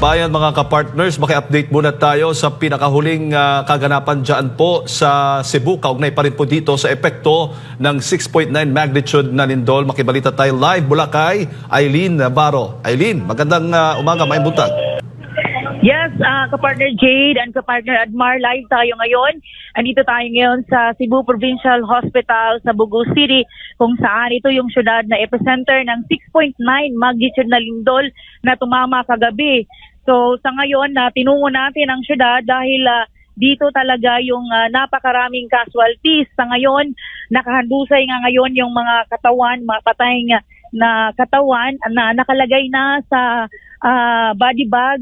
kabayan, mga kapartners, maki-update muna tayo sa pinakahuling kaganapan dyan po sa Cebu. Kaugnay pa rin po dito sa epekto ng 6.9 magnitude na lindol. Makibalita tayo live mula kay Eileen Navarro. Eileen, magandang umaga, may buntag. Yes, kapartner Jade and kapartner Admar, live tayo ngayon. Andito tayo ngayon sa Cebu Provincial Hospital sa Bugo City, kung saan ito yung syudad na epicenter ng 6.9 magnitude na lindol na tumama kagabi. So sa ngayon, tinungo natin ang syudad dahil dito talaga yung napakaraming casualties. Sa ngayon, nakahandusay nga ngayon yung mga katawan, mga patay na katawan na nakalagay na sa body bag,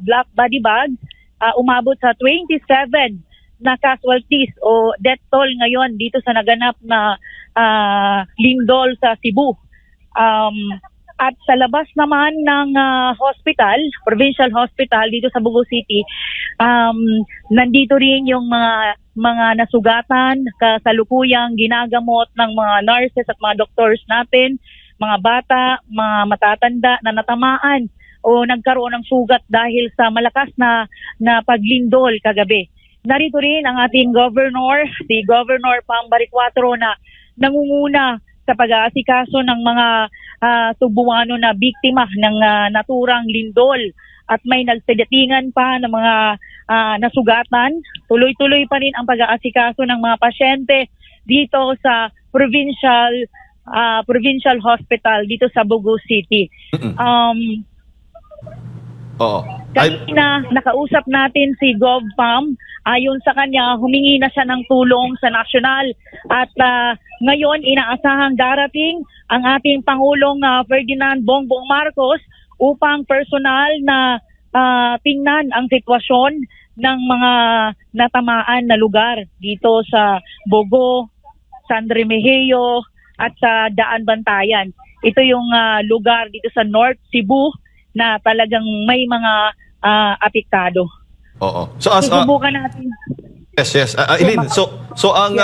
black body bag, umabot sa 27 na casualties o death toll ngayon dito sa naganap na lindol sa Cebu. At sa labas naman ng hospital, provincial hospital dito sa Bugo City, nandito rin yung mga nasugatan, kasalukuyang ginagamot ng mga nurses at mga doctors natin, mga bata, mga matatanda na natamaan o nagkaroon ng sugat dahil sa malakas na paglindol kagabi. Narito rin ang ating governor, si Governor Pam Bariccuatro, na nangunguna sa pag-aasikaso ng mga Cebuano na biktima ng naturang lindol, at may nagsedatingan pa ng mga nasugatan. Tuloy-tuloy pa rin ang pag-aasikaso ng mga pasyente dito sa provincial hospital dito sa Bugo City. Kanina nakausap natin si Gov Pam. Ayon sa kanya, humingi na siya ng tulong sa nasyonal, at ngayon inaasahang darating ang ating Pangulong Ferdinand Bongbong Marcos upang personal na tingnan ang sitwasyon ng mga natamaan na lugar dito sa Bogo, San Remigio at sa Daan Bantayan. Ito yung lugar dito sa North Cebu na talagang may mga apektado. Oo. Susubukan natin. Yes. Eileen, so ang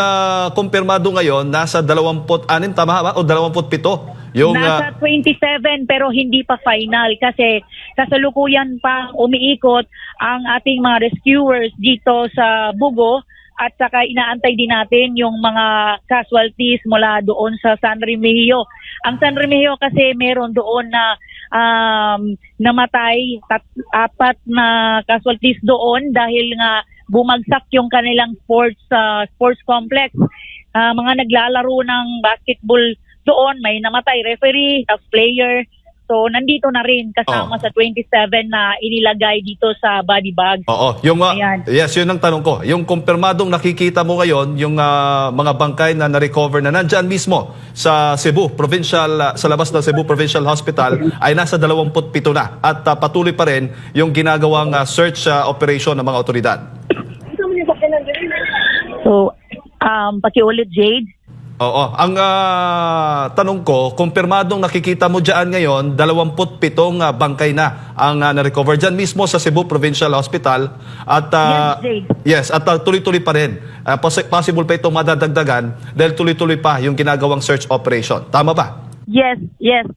kumpirmado ngayon nasa 26, tama ba? O 27? Yung nasa 27 pero hindi pa final kasi kasalukuyan pa umiikot ang ating mga rescuers dito sa Bugo, at saka inaantay din natin yung mga casualties mula doon sa San Remigio. Ang San Remigio kasi meron doon na namatay, 4 na casualties doon dahil nga bumagsak yung kanilang sports complex. Mga naglalaro ng basketball doon, may namatay, referee, player. So nandito na rin kasama sa 27 na inilagay dito sa body bag. Yes, yun ang tanong ko. Yung kumpirmadong nakikita mo ngayon, yung mga bangkay na na-recover na nandyan mismo sa Cebu Provincial, sa labas ng Cebu Provincial Hospital, ay nasa 27 na, at patuloy pa rin yung ginagawang search operation ng mga otoridad. So, pakiulit, Jade. Oo. Ang tanong ko, kumpirmadong nakikita mo dyan ngayon, 27 bangkay na ang na-recover dyan mismo sa Cebu Provincial Hospital. At at tuloy-tuloy pa rin. Possible pa itong madadagdagan dahil tuloy-tuloy pa yung ginagawang search operation. Tama ba? Yes.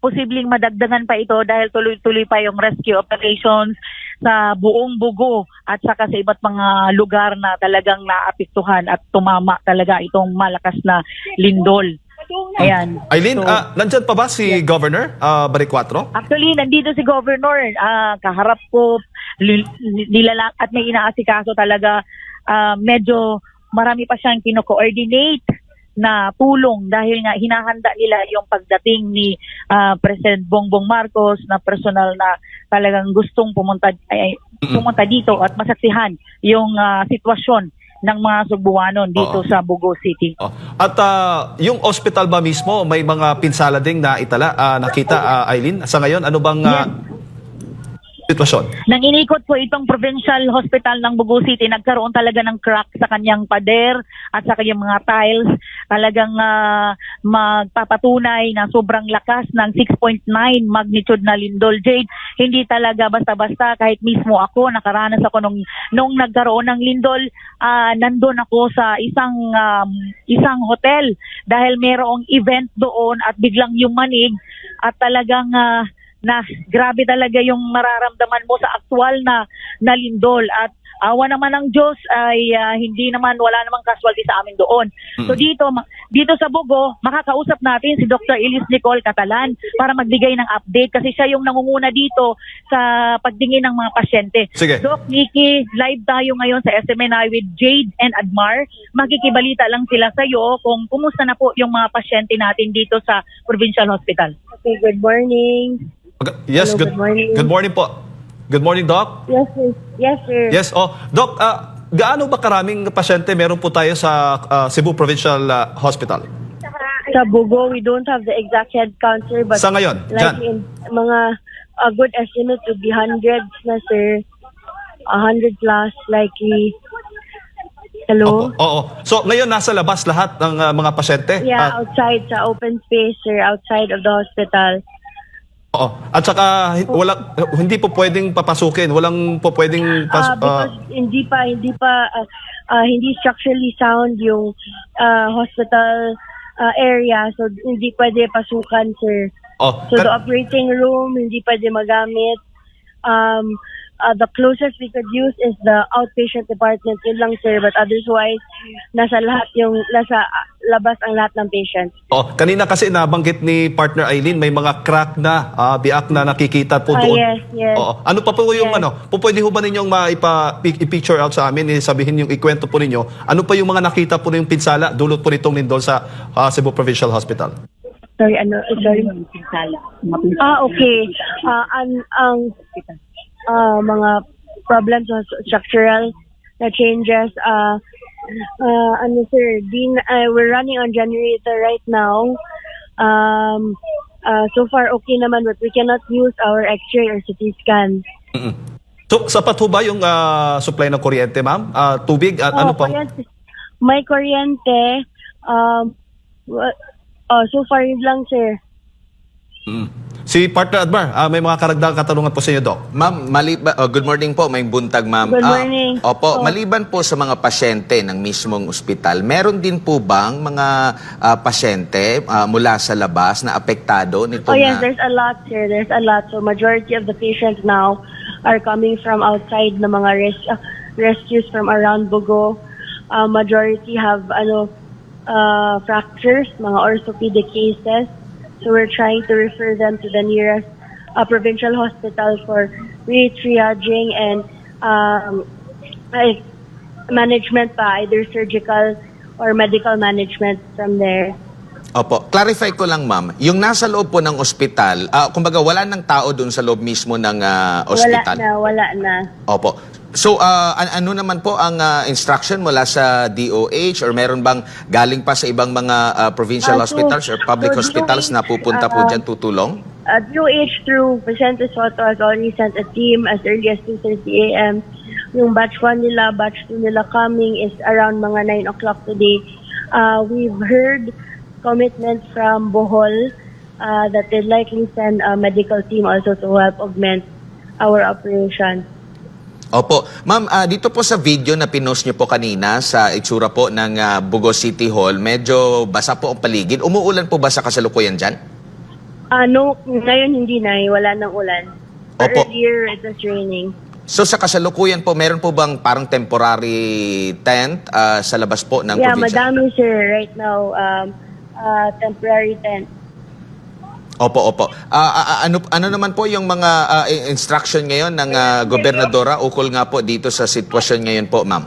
Posibleng madagdagan pa ito dahil tuloy-tuloy pa yung rescue operations sa buong Bugo at saka sa iba't mga lugar na talagang naapektuhan at tumama talaga itong malakas na lindol. Ayan. Eileen, nandyan pa ba si Governor Bariccuatro? Actually, nandito si Governor. Kaharap ko nila at may inaasikaso talaga. Medyo marami pa siyang kino-coordinate na tulong dahil nga hinahanda nila yung pagdating ni President Bongbong Marcos na personal na talagang gustong pumunta dito at masaksihan yung sitwasyon ng mga Cebuanon dito sa Bugo City. At yung hospital ba mismo, may mga pinsala ding na nakita, Eileen? Sa ngayon, ano bang sitwasyon? Nang inikot po itong provincial hospital ng Bugo City, nagkaroon talaga ng crack sa kanyang pader at sa kanyang mga tiles. Talagang magpapatunay na sobrang lakas ng 6.9 magnitude na lindol, Jade. Hindi talaga basta-basta. Kahit mismo ako, nakaranas ako nung nagkaroon ng lindol, nandun ako sa isang hotel dahil mayroong event doon at biglang yumanig at talagang na grabe talaga yung mararamdaman mo sa aktual na lindol. At awa naman ng Diyos ay wala namang casualty sa amin doon. So dito sa Bugo, makakausap natin si Dr. Elise Nicole Catalan para magbigay ng update kasi siya yung nangunguna dito sa pagtingin ng mga pasyente. Sige. Doc Nikki, live tayo ngayon sa SMNI with Jade and Admar. Makikibalita lang sila sa iyo kung kumusta na po yung mga pasyente natin dito sa Provincial Hospital. Okay, good morning. Yes, Hello, good morning. Good morning po. Good morning, Doc. Yes, sir. Yes, sir. Yes, Doc, gaano ba karaming pasyente meron po tayo sa Cebu Provincial Hospital? Sa Bugo, we don't have the exact head count, sir, but Sa ngayon, like dyan. in mga a good estimate would be hundreds na, sir. 100 plus, likely. Hello? Opo, oo. So, ngayon nasa labas lahat ng mga pasyente? Yeah, outside sa open space, sir, outside of the hospital. Oo. At saka hindi po pwedeng papasukin, walang po pwedeng Because hindi structurally sound yung hospital area, so hindi pwede pasukan, sir. So the operating room hindi pwede magamit. The closest we could use is the outpatient department, yun lang, sir, but otherwise nasa labas ang lahat ng patients. Kanina kasi nabanggit ni partner Eileen may mga crack na biak na nakikita po doon. Yes. Oo. Ano pa po yung pwede ho ba ninyong i-picture out sa amin, sabihin yung ikwento po ninyo, ano pa yung mga nakita po yung pinsala dulot po nitong lindol sa Cebu Provincial Hospital? Sorry. Okay. Ang mga problems o structural na changes, sir, we're running on generator right now. So far okay naman, but we cannot use our x-ray or CT scan. So, sapat ho ba yung supply ng kuryente, ma'am? Tubig? Ano pa? May kuryente. So far yun lang, sir. Si partner Admar, may mga karagdagang katanungan po sa inyo, Doc. Ma'am, good morning po, may buntag, ma'am. Good morning. Maliban po sa mga pasyente ng mismong ospital, meron din po bang mga pasyente mula sa labas na apektado nito? Yes, there's a lot, sir. There's a lot. So majority of the patients now are coming from outside na mga rescues from around Bugo. Majority have fractures, mga orthopedic cases. So we're trying to refer them to the nearest provincial hospital for re-triaging and management pa, either surgical or medical management from there. Opo, clarify ko lang, ma'am. Yung nasa loob po ng ospital, kumbaga wala ng tao doon sa loob mismo ng ospital? Wala na. Opo. So, ano naman po ang instruction mula sa DOH or meron bang galing pa sa ibang mga provincial hospitals or public hospitals na pupunta po dyan tutulong? DOH through Vicente Soto has already sent a team as early as 2:30 a.m. Yung batch 1 nila, batch 2 nila coming is around mga 9 o'clock today. We've heard commitment from Bohol that they'd likely send a medical team also to help augment our operation. Opo. Ma'am, dito po sa video na pinost niyo po kanina sa itsura po ng Bugo City Hall, medyo basa po ang paligid. Umuulan po ba sa kasalukuyan dyan? No, ngayon hindi na. Wala nang ulan. Opo. Earlier, it was raining. So sa kasalukuyan po, meron po bang parang temporary tent sa labas po ng Yeah, probinsya? madami, sir. Right now, temporary tent. Opo. Ano naman po yung mga instruction ngayon ng gobernadora ukol nga po dito sa sitwasyon ngayon po, ma'am?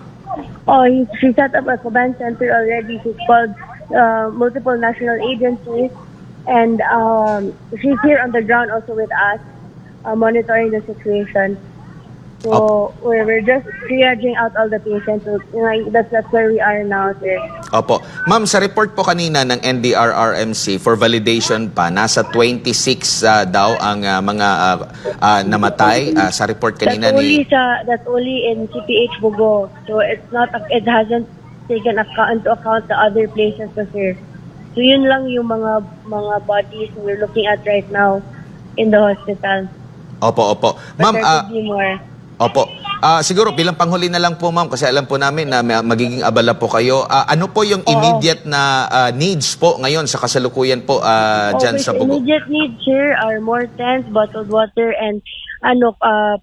She set up a command center already. She's called multiple national agencies. And she's here on the ground also with us, monitoring the situation. So we're just triaging out all the patients. So, that's where we are now, sir. Opo. Ma'am, sa report po kanina ng NDRRMC for validation pa, nasa 26 daw ang mga namatay sa report kanina That's only in CPH Bugo. So it hasn't taken into account the other places, sir. So yun lang yung mga bodies we're looking at right now in the hospital. Opo. But Ma'am, there could be more. opo. Siguro bilang panghuli na lang po ma'am kasi alam po namin na magiging abala po kayo. Ano po yung immediate na needs po ngayon sa kasalukuyan po dyan sa Bugo? Immediate needs here are more tents, bottled water, and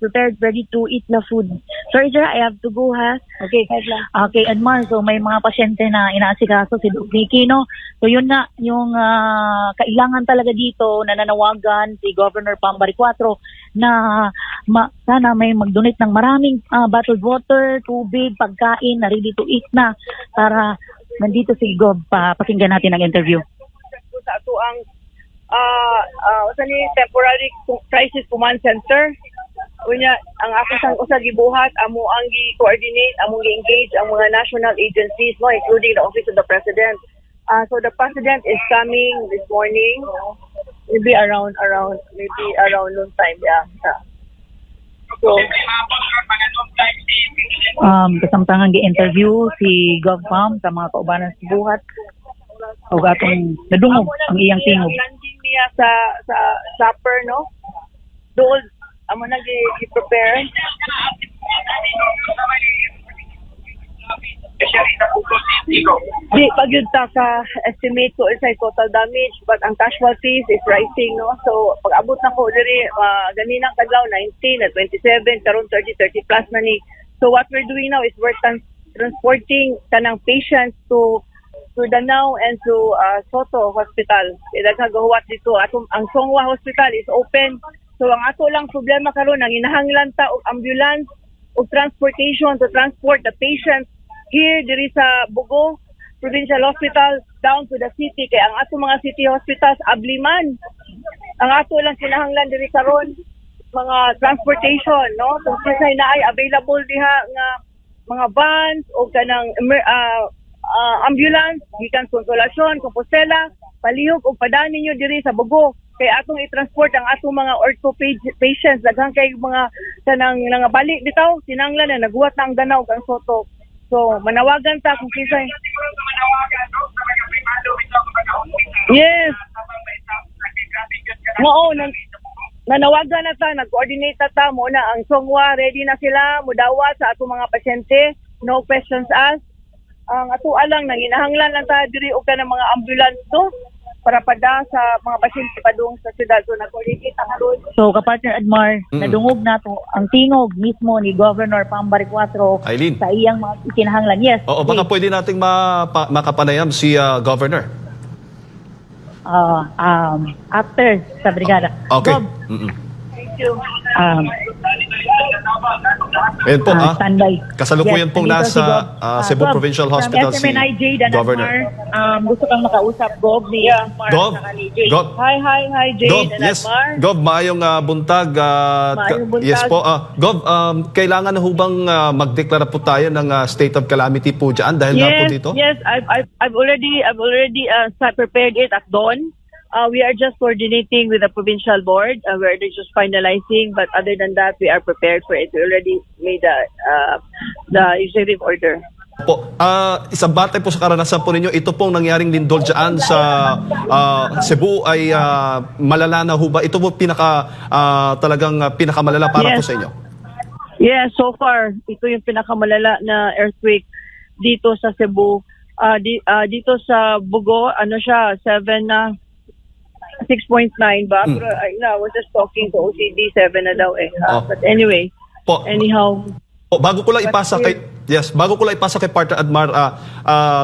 prepared, ready-to-eat na food. Sorry, sir, I have to go, ha? Okay. Okay, Admar, so may mga pasyente na inaasikaso si Doc Vicky, no? So yun nga, yung kailangan talaga dito na nanawagan si Governor Pambari 4 na sana may mag-donate ng maraming bottled water, tubig, pagkain na ready to eat na para nandito si Gov. Pakinggan natin ang interview. Sa ato ang temporary crisis command center. Unya ang ako sang usa gibuhat amo ang gi-coordinate, amo gi-engage ang mga national agencies, no, including the Office of the President. So the President is coming this morning, maybe around noon time, yeah. So kasamtangan gi-interview si Gov Pam sa mga kaubanan sa buhat o atong nadungog ang iyang tingog. Landing niya sa supper, no? Doon amo na gi-prepare. Di pagyud ta ka estimate ko isay total damage, but ang casualties is rising, no? So pag abot na ko diri ganinang kadlaw 19 at 27 karon 30 plus na ni. So what we're doing now is we're transporting kanang patients to Danao and to Soto Hospital. Daghang gahuwat dito. Ang Songwa Hospital is open. So ang ato lang problema karon ang inahanglan ta og ambulance og transportation to transport the patients here diri sa Bugo Provincial Hospital down to the city. Kaya ang ato mga city hospitals abliman. Ang ato lang kinahanglan diri karon mga transportation, no? Kung say na ay available diha nga mga vans o kanang ambulance, gikan Consolacion, Compostela, palihog o padaan ninyo diri sa Bugo. Kaya atong i-transport ang atong mga ortho patients, daghang kay mga kanang nangabalik bitaw, sinanglan na naguwat na ang Danao kang Soto. So manawagan ta kung kinsay. Yes. Oo, nanawagan na ta, nag-coordinate na ta mo na ang Songwa, ready na sila, mudawat sa atong mga pasyente, no questions asked. Ang ato alang nanginahanglan lang ta diri og kanang mga ambulance to para pada sa mga pasyente padung sa syudad. So nag-coordinate ang karon. So kapartner Admar, nadungog nato ang tingog mismo ni Governor Pambari 4 Eileen. sa iyang mga kinahanglan. Yes. Oo, baka pwede nating makapanayam si Governor. After sa brigada. Okay. Gov, Thank you. Ayan po, standby. kasalukuyan pong nandito si nasa Gov. Cebu Gov, Provincial from Hospital si SMNI Jade and Governor. Admar, gusto kang makausap, Gov, ni Admar Gov, at ni Jade. Gov, Hi Jade Gov, and yes. Admar. Gov, maayong buntag. Maayong buntag. Yes po. Gov, kailangan na ho bang magdeklara po tayo ng state of calamity po dyan dahil nga po dito? Yes, I've already prepared it at dawn. We are just coordinating with the provincial board. We're just finalizing, but other than that, we are prepared for it. We already made the executive order. Po, isang batay po sa karanasan po ninyo, ito pong nangyaring lindol dyan sa Cebu ay malala na ho ba? Ito po talagang pinakamalala para po sa inyo? Yeah, so far, ito yung pinakamalala na earthquake dito sa Cebu. Dito sa Bugo, 6.9 ba? Pero I was just talking to OCD, 7 na daw eh. But anyway, anyhow. Bago ko lang ipasa kay Partner Admar,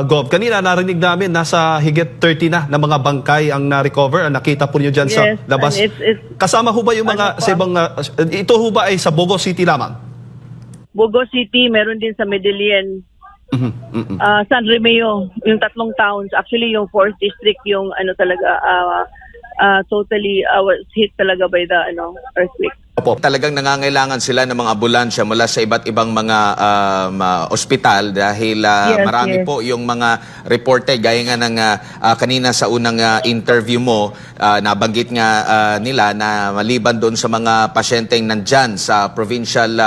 Gov, kanina narinig namin nasa higit 30 na mga bangkay ang na-recover, nakita po niyo dyan sa labas. Kasama ho ba yung mga sa ibang, ito ho ba ay sa Bugo City lamang? Bugo City, meron din sa Medellin. San Remeo, yung 3 towns. Actually, yung 4th district yung totally was hit talaga by the earthquake. Opo, talagang nangangailangan sila ng mga ambulansya mula sa iba't ibang mga ospital dahil marami po yung mga reported gaya nga ng kanina sa unang interview mo, nabanggit nga nila na maliban doon sa mga pasyenteng nandyan sa provincial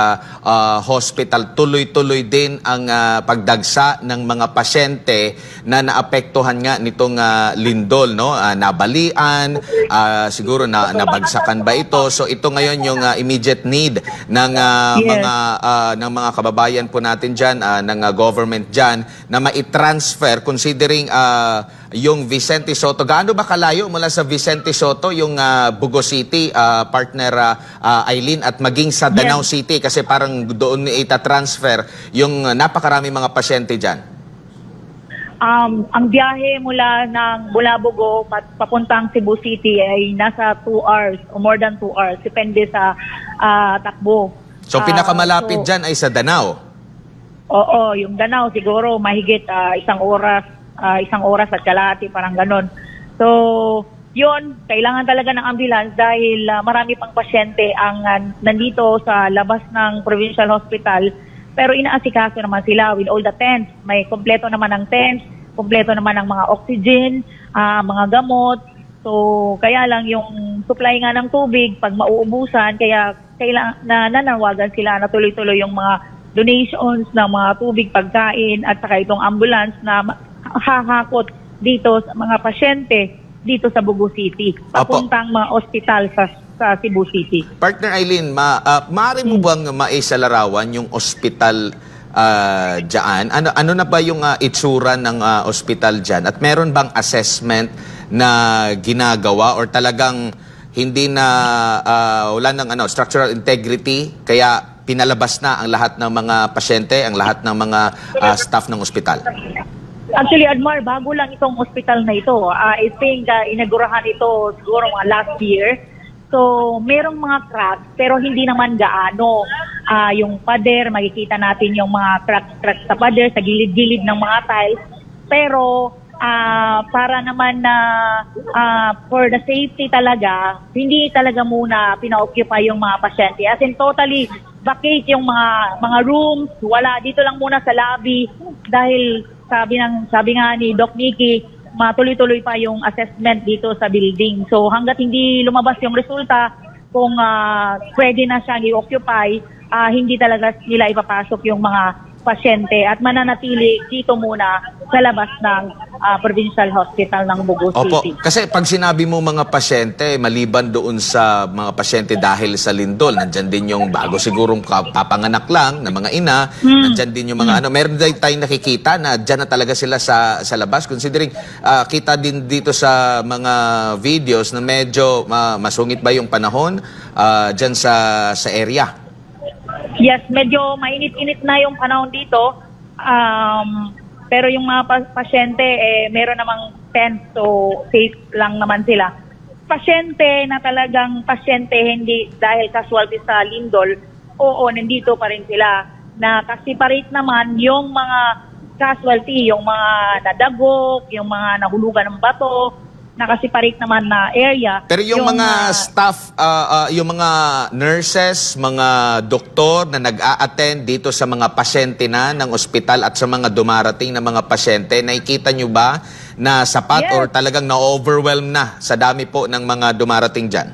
hospital, tuloy-tuloy din ang pagdagsa ng mga pasyente na naapektuhan nga nitong lindol, no? Nabalian, siguro nabagsakan ba ito? So ito ngayon yung immediate need ng mga kababayan po natin diyan, ng government diyan na mai-transfer considering yung Vicente Soto. Gaano ba kalayo mula sa Vicente Soto yung Bugo City, partner Eileen, at maging sa Danao City kasi parang doon ita-transfer yung napakarami mga pasyente diyan? Ang biyahe mula Bugo papuntang Cebu City ay nasa 2 hours o more than 2 hours. Depende sa takbo. So pinakamalapit dyan ay sa Danao? Oo, yung Danao siguro mahigit 1 oras, 1 oras at kalahati, parang ganon. So, yun, kailangan talaga ng ambulance dahil marami pang pasyente ang nandito sa labas ng provincial hospital. Pero inaasikaso naman sila with all the tents. May kompleto naman ang tents, kompleto naman ang mga oxygen, mga gamot. So, kaya lang yung supply nga ng tubig, pag mauubusan, kaya nananawagan sila na tuloy-tuloy yung mga donations ng mga tubig, pagkain, at saka itong ambulance na hahakot dito sa mga pasyente dito sa Bugo City, papuntang mga ospital sa Cebu City. Partner Eileen, maaari mo bang maisalarawan yung ospital dyan? Ano na ba yung itsura ng ospital dyan? At meron bang assessment na ginagawa or talagang hindi na wala ng structural integrity kaya pinalabas na ang lahat ng mga pasyente, ang lahat ng mga staff ng ospital? Actually, Admar, bago lang itong hospital na ito. I think inagurahan ito siguro mga last year. So, merong mga cracks pero hindi naman gaano. Yung pader, makikita natin yung mga cracks sa pader, sa gilid-gilid ng mga tiles. Pero para naman na for the safety talaga, hindi talaga muna pina-occupy yung mga pasyente. As in totally vacate yung mga rooms, wala dito lang muna sa lobby dahil sabi nga ni Doc Nikki, matuloy-tuloy pa yung assessment dito sa building. So hanggat hindi lumabas yung resulta kung pwede na siyang i-occupy, hindi talaga nila ipapasok yung mga pasyente at mananatili dito muna sa labas ng provincial hospital ng Bugo City. Opo, kasi pag sinabi mo mga pasyente, maliban doon sa mga pasyente dahil sa lindol, nandyan din yung bago sigurong papanganak lang na mga ina, nandyan din yung mga meron din tayong nakikita na dyan na talaga sila sa labas. Considering kita din dito sa mga videos na medyo masungit ba yung panahon dyan sa area? Yes, medyo mainit-init na yung panahon dito. Pero yung mga pasyente, meron namang tent, so safe lang naman sila. Pasyente na talagang pasyente, hindi dahil casualty sa lindol, oo, nandito pa rin sila. Nakaseparate naman yung mga casualty, yung mga nadagok, yung mga nahulugan ng bato, nakaseparate naman na area. Pero yung mga staff, yung mga nurses, mga doktor na nag-a-attend dito sa mga pasyente na ng ospital at sa mga dumarating na mga pasyente, nakikita nyo ba na sapat or talagang na-overwhelm na sa dami po ng mga dumarating dyan?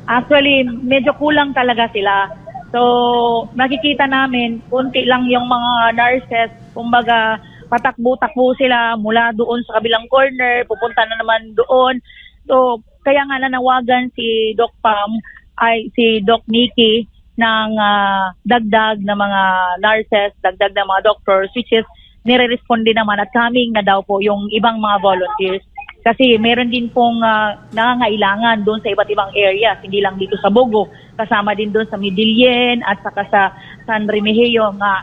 Actually, medyo kulang talaga sila. So, nakikita namin, kunti lang yung mga nurses, kumbaga, patakbo-takbo sila mula doon sa kabilang corner, pupunta na naman doon. So, kaya nga nanawagan si Doc Pam, si Doc Nikki ng dagdag na mga nurses, dagdag na mga doctors, which is nire-respond din naman at coming na daw po yung ibang mga volunteers. Kasi meron din pong nangangailangan doon sa iba't ibang areas, hindi lang dito sa Bugo, kasama din doon sa Midilien at saka sa San Remigio na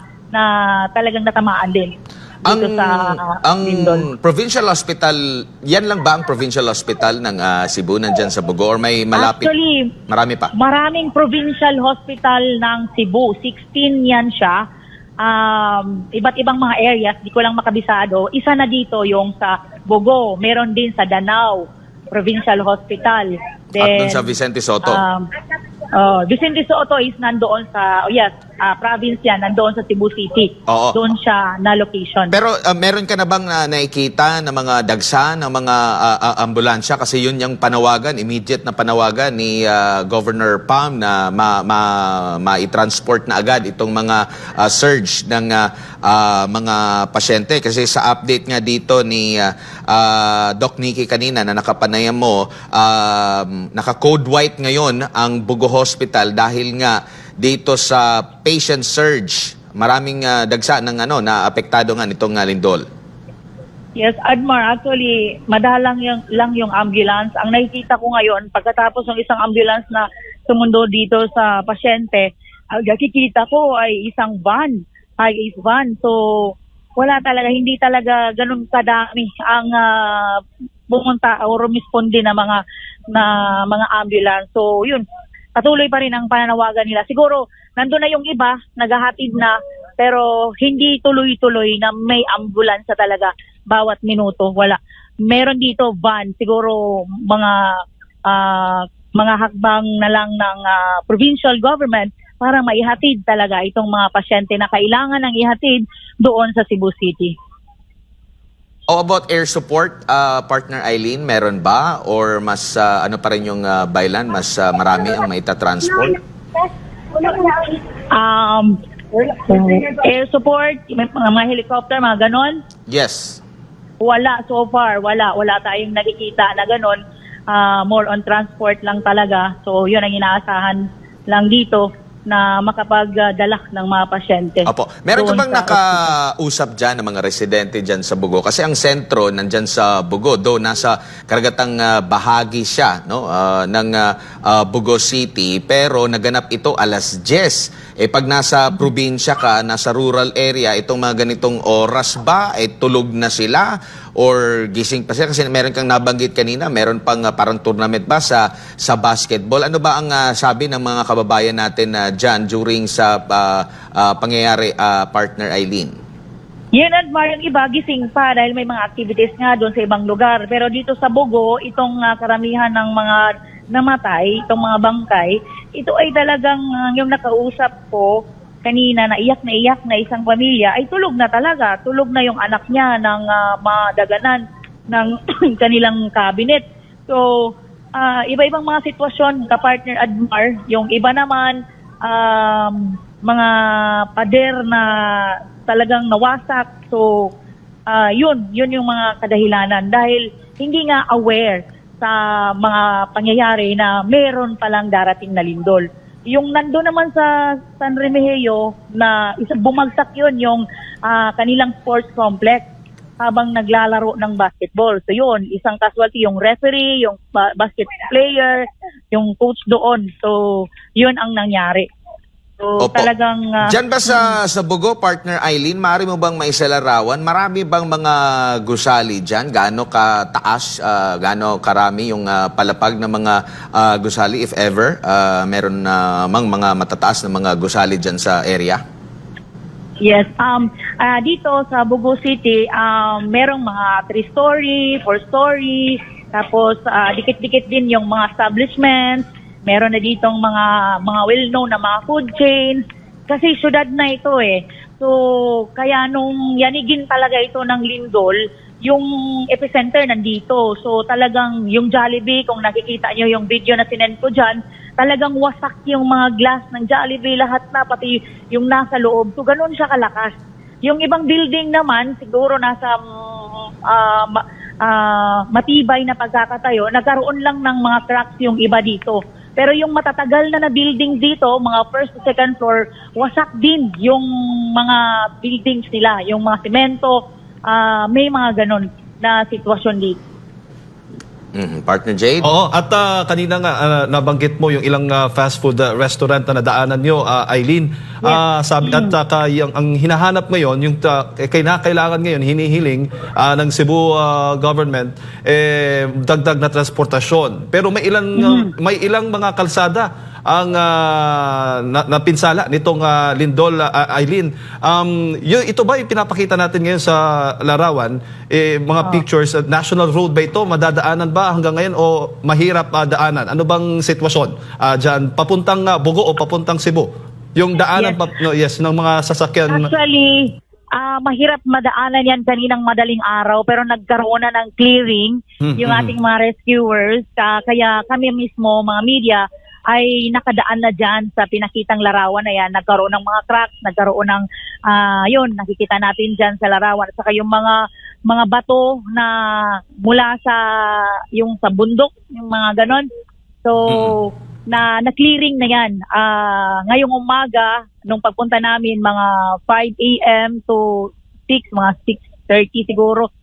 talagang natamaan din. Ang provincial hospital, yan lang ba ang provincial hospital ng Cebu nandyan sa Bugo or may malapit? Actually, marami pa. Maraming provincial hospital ng Cebu. 16 yan siya. Iba't ibang mga areas, di ko lang makabisado. Isa na dito yung sa Bugo. Meron din sa Danao Provincial Hospital. Then, at dun sa Vicente Soto. Vicente Soto is nandoon sa, province yan, nandoon sa Cebu City. Oo. Doon siya na location. Pero meron ka na bang nakikita ng mga dagsa, ng mga ambulansya? Kasi yun yung panawagan, immediate na panawagan ni Governor Pam na ma-transport na agad itong mga surge ng mga pasyente. Kasi sa update nga dito ni Doc Nikki kanina na nakapanayam mo, naka-code white ngayon ang Bugo Hospital dahil nga dito sa patient surge. Maraming dagsa ng na apektado nga nitong lindol. Yes, Admar, actually, madalang lang yung ambulance. Ang nakikita ko ngayon, pagkatapos ng isang ambulance na sumundo dito sa pasyente, ang nakikita ko ay isang van, high-ace van. So, wala talaga, hindi talaga ganun kadami ang pumunta o rumisponde na mga ambulance. So, yun, patuloy pa rin ang pananawagan nila. Siguro, nandun na yung iba, naghahatid na, pero hindi tuloy-tuloy na may ambulansya talaga bawat minuto. Wala. Meron dito van, siguro mga hakbang na lang ng provincial government para maihatid talaga itong mga pasyente na kailangan ng ihatid doon sa Cebu City. How about air support, partner Eileen? Meron ba? Or mas ano pa rin yung byline? Mas marami ang maita-transport? Air support, may mga helicopter, mga ganon. Yes. Wala so far, wala tayong nakikita na ganon. More on transport lang talaga. So yun ang inaasahan lang dito na makapagdala ng mga pasyente. Opo. Meron ka doon bang sa nakausap dyan ng mga residente dyan sa Bugo? Kasi ang sentro nandyan sa Bugo, though nasa karagatang bahagi siya ng Bugo City, pero naganap ito alas 10. Pag nasa probinsya ka, nasa rural area, itong mga ganitong oras ba, tulog na sila? Or gising pa sila? Kasi meron kang nabanggit kanina, meron pang parang tournament ba sa basketball? Ano ba ang sabi ng mga kababayan natin dyan during sa pangyayari, partner Eileen? Yun, Admar, yung iba gising pa dahil may mga activities nga doon sa ibang lugar. Pero dito sa Bugo, itong karamihan ng mga namatay, itong mga bangkay, ito ay talagang yung nakausap ko kanina na iyak na isang pamilya ay tulog na talaga. Tulog na yung anak niya ng madaganan ng kanilang cabinet. So, iba-ibang mga sitwasyon, ka-partner Admar. Yung iba naman, mga pader na talagang nawasak. So, yun yung mga kadahilanan. Dahil hindi nga aware sa mga pangyayari na meron palang darating na lindol. Yung nando naman sa San Remigio na bumagsak yun yung kanilang sports complex habang naglalaro ng basketball. So yun, isang casualty, yung referee, yung basket player, yung coach doon. So yun ang nangyari. So Opo. talagang Diyan ba sa Bugo, partner Eileen, maaari mo bang maisalarawan? Marami bang mga gusali diyan? Gaano kataas, gaano karami yung palapag ng mga gusali, if ever? Meron mang mga matataas na mga gusali diyan sa area? Yes, dito sa Bugo City, merong mga 3-story, 4-story, tapos dikit-dikit din yung mga establishments. Meron na ditong mga well-known na mga food chains. Kasi syudad na ito eh. So, kaya nung yanigin talaga ito ng lindol, yung epicenter nandito. So, talagang yung Jollibee, kung nakikita nyo yung video na sinend ko dyan, talagang wasak yung mga glass ng Jollibee, lahat na, pati yung nasa loob. So, ganun siya kalakas. Yung ibang building naman, siguro nasa matibay na pagkakatayo, nagkaroon lang ng mga cracks yung iba dito. Pero yung matatagal na buildings dito, mga first to second floor, wasak din yung mga buildings nila, yung mga semento, may mga ganon na sitwasyon dito. Partner Jade? Oo, at kanina nga nabanggit mo yung ilang fast food restaurant na nadaanan nyo, Eileen. Sabi at ang hinahanap ngayon, yung kailangan ngayon, hinihiling ng Cebu government, dagdag na transportasyon. Pero may ilang mga kalsada ang napinsala nitong lindol, Eileen. Ito ba yung pinapakita natin ngayon sa larawan? Mga pictures, National Road ba ito? Madadaanan ba hanggang ngayon o mahirap daanan? Ano bang sitwasyon dyan? Papuntang Bugo o papuntang Cebu? Yung daanan ng mga sasakyan. Actually, mahirap madaanan yan kaninang madaling araw pero nagkaroon na ng clearing yung ating mga rescuers. Kaya kami mismo, mga media, ay nakadaan na dyan sa pinakitang larawan na yan. Nagkaroon ng mga cracks, nagkaroon ng, nakikita natin dyan sa larawan. At saka yung mga bato na mula sa bundok, yung mga ganon. So, na-clearing na yan. Ngayong umaga, nung pagpunta namin, mga 5 a.m. to 6, mga 6:30 siguro,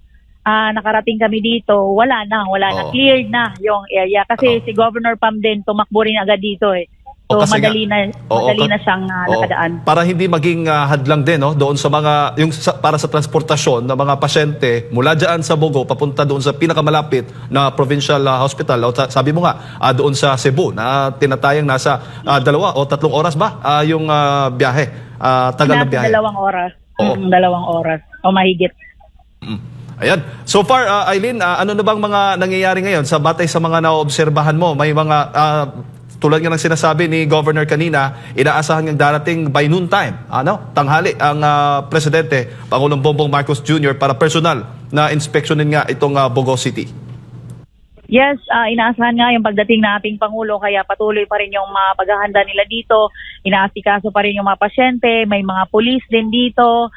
nakarating kami dito, wala na, Oo. cleared na yung area. Kasi Oo. si Governor Pam din, tumakbo rin agad dito eh. So kasi madali na siyang Oo. nakadaan. Para hindi maging hadlang din, no, doon sa mga para sa transportasyon ng mga pasyente mula diyan sa Bogo papunta doon sa pinakamalapit na provincial hospital. O, sabi mo nga doon sa Cebu na tinatayang nasa 2 o 3 oras ba yung biyahe. Tagal ng biyahe. 2 oras. Oo. 2 oras o mahigit. Ayan. So far, Eileen, ano na bang mga nangyayari ngayon sa batay sa mga naoobserbahan mo? May mga tulad nga ng sinasabi ni Governor kanina, inaasahan ng darating by noontime, tanghali ang Presidente, Pangulong Bongbong Marcos Jr. para personal na inspeksyonin nga itong Bogo City. Yes, inaasahan nga yung pagdating ng ating Pangulo, kaya patuloy pa rin yung mga paghahanda nila dito. Inaasikaso pa rin yung mga pasyente, may mga police din dito,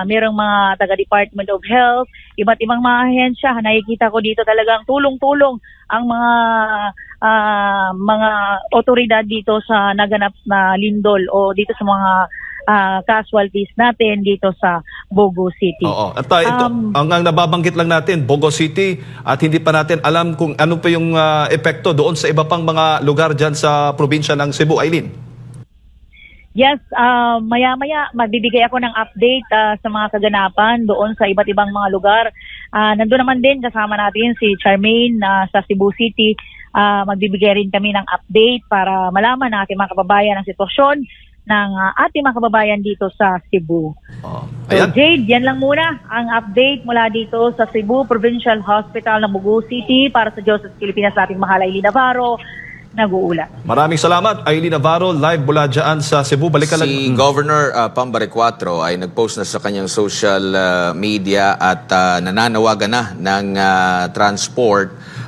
mayroong mga taga-Department of Health, iba't ibang mga ahensya. Nakikita ko dito talagang tulong-tulong ang mga otoridad dito sa naganap na lindol o dito sa mga casualties natin dito sa Bogo City. Oo. At ito, ang nababanggit lang natin, Bogo City, at hindi pa natin alam kung ano pa yung epekto doon sa iba pang mga lugar dyan sa probinsya ng Cebu. Eileen? Yes, maya-maya magbibigay ako ng update sa mga kaganapan doon sa iba't ibang mga lugar. Nandun naman din kasama natin si Charmaine sa Cebu City. Magbibigay rin kami ng update para malaman ng ating mga kababayan ang sitwasyon ng ating mga kababayan dito sa Cebu. So Ayan. Jade, yan lang muna ang update mula dito sa Cebu Provincial Hospital ng Bogo City para sa Diyos at Pilipinas sa ating mahal Eileen Navarro, nag-uulat. Maraming salamat, Eileen Navarro, live mula dyan sa Cebu. Balikan lang. Si Governor Pambare 4 ay nag-post na sa kanyang social media at nananawagan na ng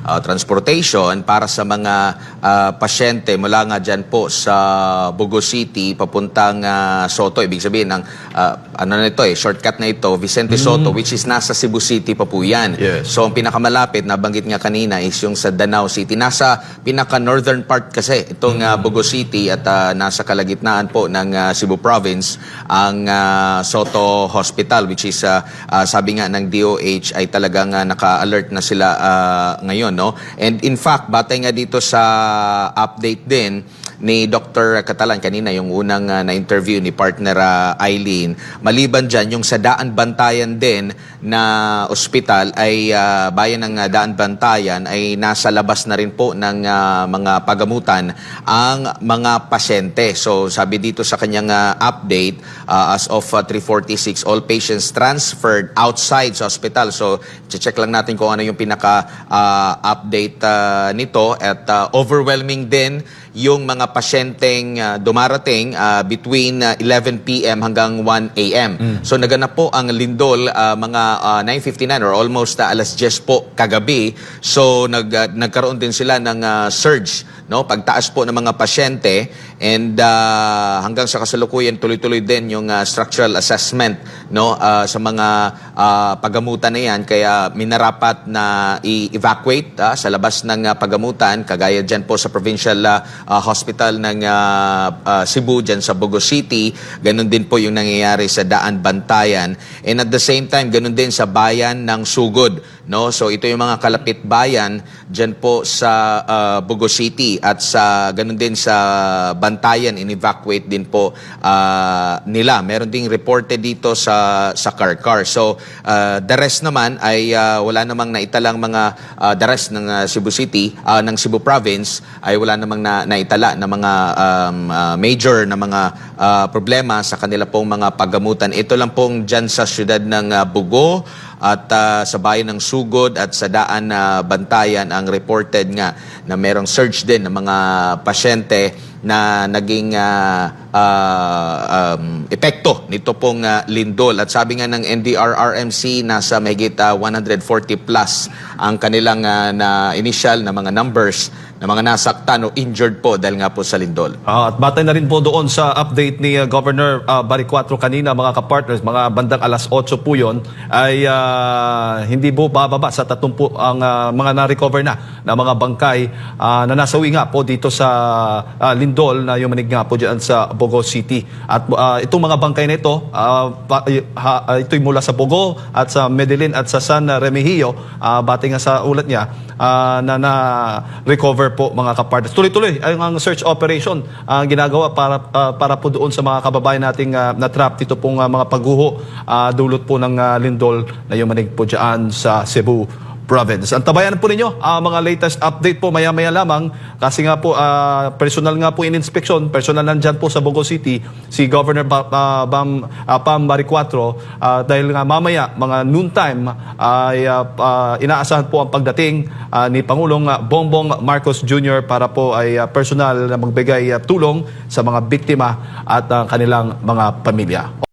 transportation para sa mga pasyente mula nga dyan po sa Bogo City papuntang Soto. Ibig sabihin ng shortcut na ito, Vicente Soto, which is nasa Cebu City pa po yan. Yes. So ang pinakamalapit, nabanggit nga kanina, is yung sa Danao City. Nasa pinaka-northern part kasi itong Bogo City at nasa kalagitnaan po ng Cebu Province ang Soto Hospital, which is sabi nga ng DOH ay talagang naka-alert na sila ngayon. No? And in fact, batay nga dito sa update din ni Dr. Catalan kanina, yung unang na-interview ni partner Eileen, maliban dyan, yung sa Daan Bantayan din na ospital ay bayan ng Daan Bantayan ay nasa labas na rin po ng mga pagamutan ang mga pasyente. So sabi dito sa kanyang update, as of 3:46, all patients transferred outside sa hospital. So check lang natin kung ano yung pinaka-update nito at overwhelming din yung mga pasyenteng dumarating between 11 p.m. hanggang 1 a.m. So naganap po ang lindol mga 9:59 or almost alas 10 po kagabi. So nagkaroon din sila ng surge, no, pagtaas po ng mga pasyente, and hanggang sa kasalukuyan tuloy-tuloy din yung structural assessment, no, sa mga pagamutan na yan, kaya minarapat na i-evacuate sa labas ng pagamutan, kagaya dyan po sa provincial hospital ng Cebu, dyan sa Bogo City. Ganun din po yung nangyayari sa Daan Bantayan, and at the same time ganun din sa bayan ng Sugod, no. So ito yung mga kalapit bayan dyan po sa Bogo City, at sa ganun din sa Bantayan, in-evacuate din po nila. Meron ding reported dito sa Karkar. So the rest naman ay wala namang naitalang mga the rest ng Cebu City, ng Cebu Province ay wala namang naitala na mga major na mga problema sa kanila pong mga paggamutan. Ito lang pong dyan sa syudad ng Bogo at sa bayan ng Sugod at sa Daan Bantayan ang reported nga na merong surge din ng mga pasyente na naging epekto nito pong lindol. At sabi nga ng NDRRMC, nasa mahigit 140 plus ang kanilang na initial na mga numbers na mga nasaktan o injured po dahil nga po sa lindol. At batay na rin po doon sa update ni Governor Baricuatro kanina, mga kapartners, mga bandang alas 8 po yun, ay hindi po bababa sa 30 ang mga na-recover na mga bangkay na nasawi nga po dito sa lindol na yumanig nga po dyan sa Bogo City. At itong mga bangkay na ito, ito'y mula sa Bogo at sa Medellin at sa San Remigio, batay nga sa ulat niya, na na-recover po mga kapartners. Tuloy-tuloy ang search operation ginagawa para po doon sa mga kababayan nating na-trap dito pong mga pagguho dulot po ng lindol na yumanig po dyan sa Cebu Province. Antabayan po ninyo mga latest update po maya-maya lamang kasi nga po personal nga po in-inspection, personal nandyan po sa Bogo City si Governor Pam Baricuatro dahil nga mamaya mga noontime ay inaasahan po ang pagdating ni Pangulong Bongbong Marcos Jr. para po ay personal na magbigay tulong sa mga biktima at kanilang mga pamilya.